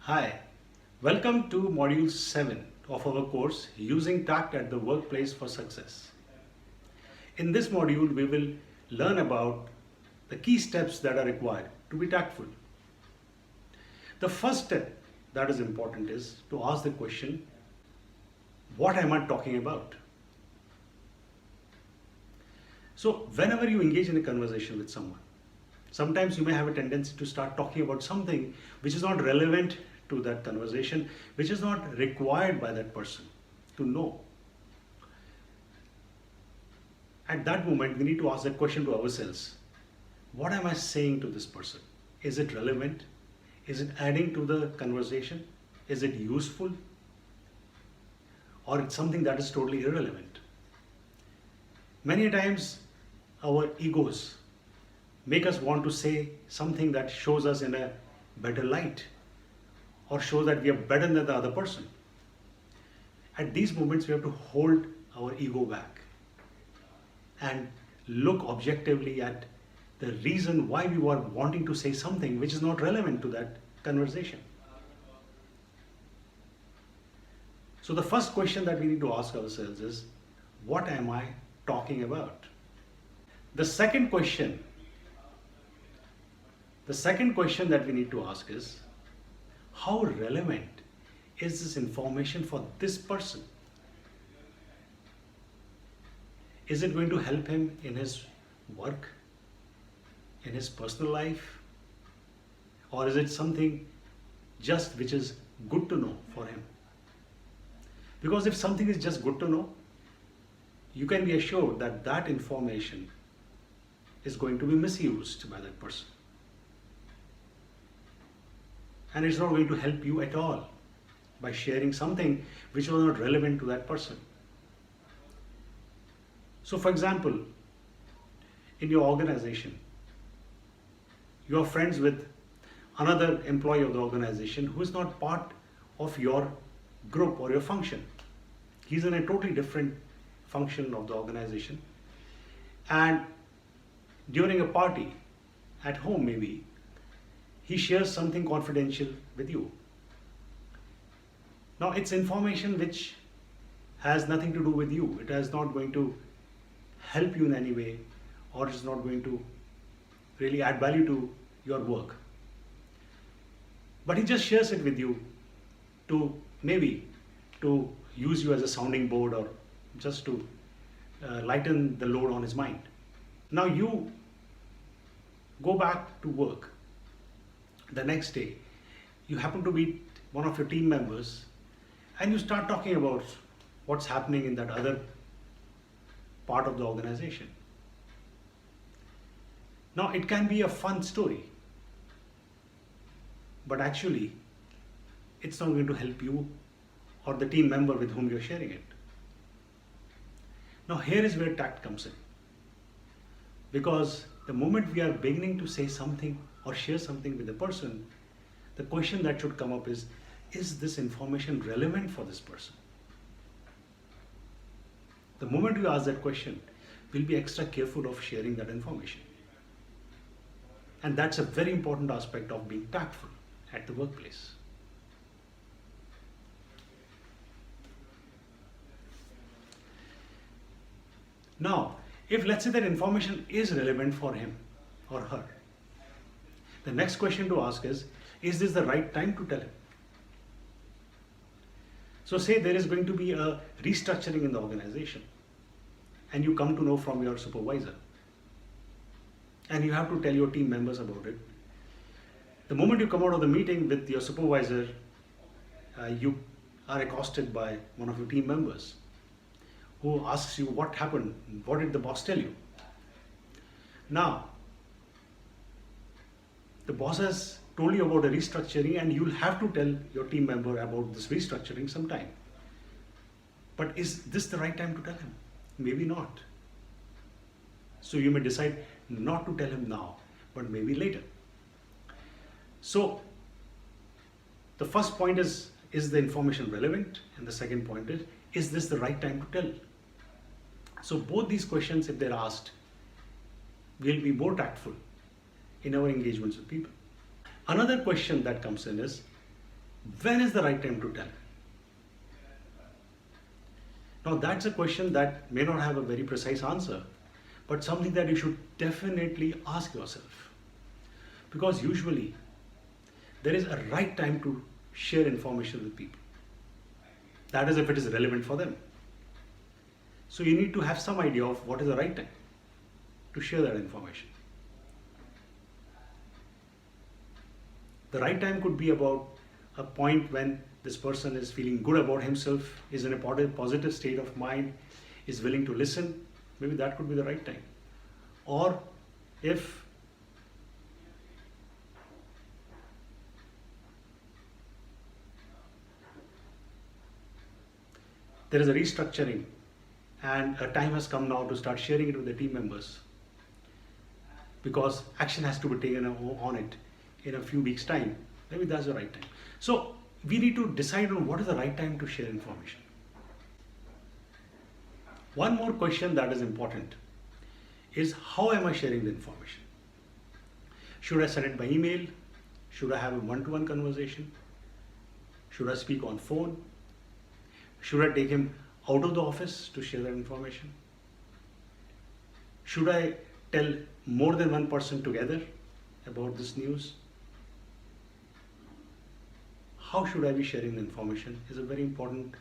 Hi, welcome to Module 7 of our course Using Tact at the Workplace for Success. In this module, we will learn about the key steps that are required to be tactful. The first step that is important is to ask the question, what am I talking about? So, whenever you engage in a conversation with someone, sometimes you may have a tendency to start talking about something which is not relevant to that conversation, which is not required by that person to know. At that moment, we need to ask that question to ourselves. What am I saying to this person? Is it relevant? Is it adding to the conversation? Is it useful? Or it's something that is totally irrelevant? Many times, our egos make us want to say something that shows us in a better light or shows that we are better than the other person. At these moments, we have to hold our ego back and look objectively at the reason why we were wanting to say something which is not relevant to that conversation. So the first question that we need to ask ourselves is, what am I talking about? The second question that we need to ask is, how relevant is this information for this person? Is it going to help him in his work, in his personal life? Or is it something just which is good to know for him? Because if something is just good to know, you can be assured that that information is going to be misused by that person. And it's not going to help you at all by sharing something which was not relevant to that person. So for example, in your organization, you are friends with another employee of the organization who is not part of your group or your function. He's in a totally different function of the organization. And during a party, at home maybe, he shares something confidential with you. Now it's information which has nothing to do with you. It is not going to help you in any way, or it's not going to really add value to your work. But he just shares it with you to maybe to use you as a sounding board or just to lighten the load on his mind. Now you go back to work. The next day, you happen to meet one of your team members and you start talking about what's happening in that other part of the organization. Now, it can be a fun story, but actually, it's not going to help you or the team member with whom you're sharing it. Now, here is where tact comes in. Because the moment we are beginning to say something or share something with a person, the question that should come up is this information relevant for this person? The moment you ask that question, we'll be extra careful of sharing that information. And that's a very important aspect of being tactful at the workplace. Now, if let's say that information is relevant for him or her, the next question to ask is this the right time to tell him? So say there is going to be a restructuring in the organization and you come to know from your supervisor and you have to tell your team members about it. The moment you come out of the meeting with your supervisor, you are accosted by one of your team members who asks you what happened, what did the boss tell you? Now, the boss has told you about a restructuring and you'll have to tell your team member about this restructuring sometime. But is this the right time to tell him? Maybe not. So you may decide not to tell him now, but maybe later. So the first point is the information relevant? And the second point is this the right time to tell? So both these questions, if they're asked, we'll be more tactful in our engagements with people. Another question that comes in is, When is the right time to tell? Now that's a question that may not have a very precise answer, but something that you should definitely ask yourself. Because usually there is a right time to share information with people. That is if it is relevant for them. So you need to have some idea of what is the right time to share that information. The right time could be about a point when this person is feeling good about himself, is in a positive state of mind, is willing to listen. Maybe that could be the right time. Or if there is a restructuring and a time has come now to start sharing it with the team members, because action has to be taken on it in a few weeks' time, maybe that's the right time. So we need to decide on what is the right time to share information. One more question that is important is, how am I sharing the information? Should I send it by email? Should I have a one-to-one conversation? Should I speak on phone? Should I take him out of the office to share that information? Should I tell more than one person together about this news? How should I be sharing the information is a very important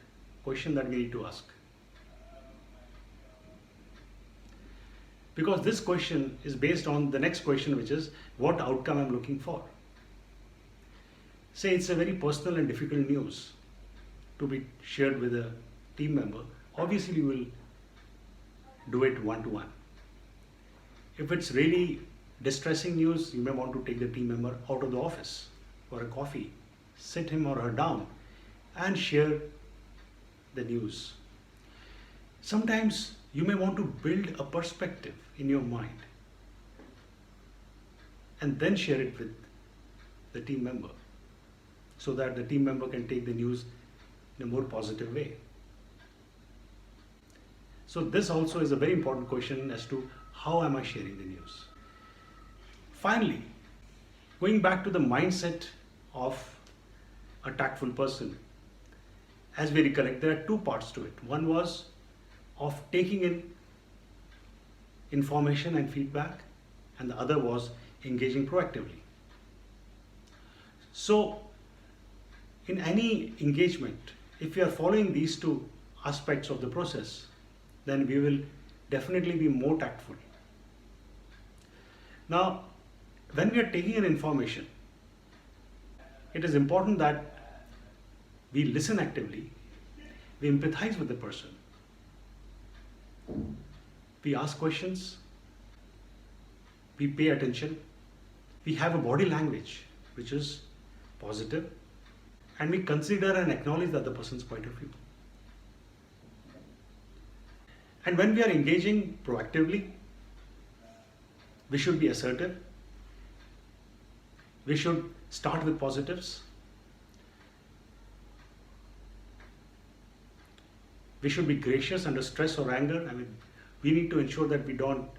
question that we need to ask. Because this question is based on the next question, which is what outcome I'm looking for. Say it's a very personal and difficult news to be shared with a team member. Obviously, we will do it one-to-one. If it's really distressing news, you may want to take the team member out of the office for a coffee, sit him or her down and share the news. Sometimes you may want to build a perspective in your mind and then share it with the team member so that the team member can take the news in a more positive way. So this also is a very important question as to how am I sharing the news. Finally, going back to the mindset of a tactful person, as we recollect, there are two parts to it. One was of taking in information and feedback, and the other was engaging proactively. So in any engagement, if we are following these two aspects of the process, then we will definitely be more tactful. Now, when we are taking in information, it is important that we listen actively, we empathize with the person, we ask questions, we pay attention, we have a body language which is positive, and we consider and acknowledge the other person's point of view. And when we are engaging proactively, we should be assertive. We should start with positives. We should be gracious under stress or anger. We need to ensure that we don't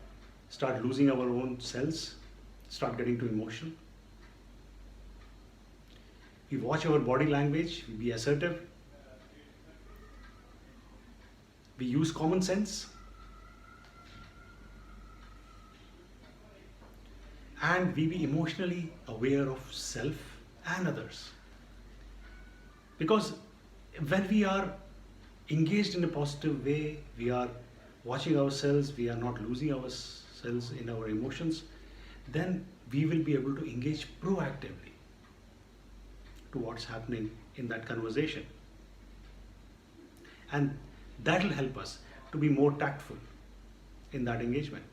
start losing our own selves, start getting too emotional. We watch our body language, we be assertive. We use common sense. And we be emotionally aware of self and others. Because when we are engaged in a positive way, we are watching ourselves, we are not losing ourselves in our emotions, then we will be able to engage proactively to what's happening in that conversation. And that will help us to be more tactful in that engagement.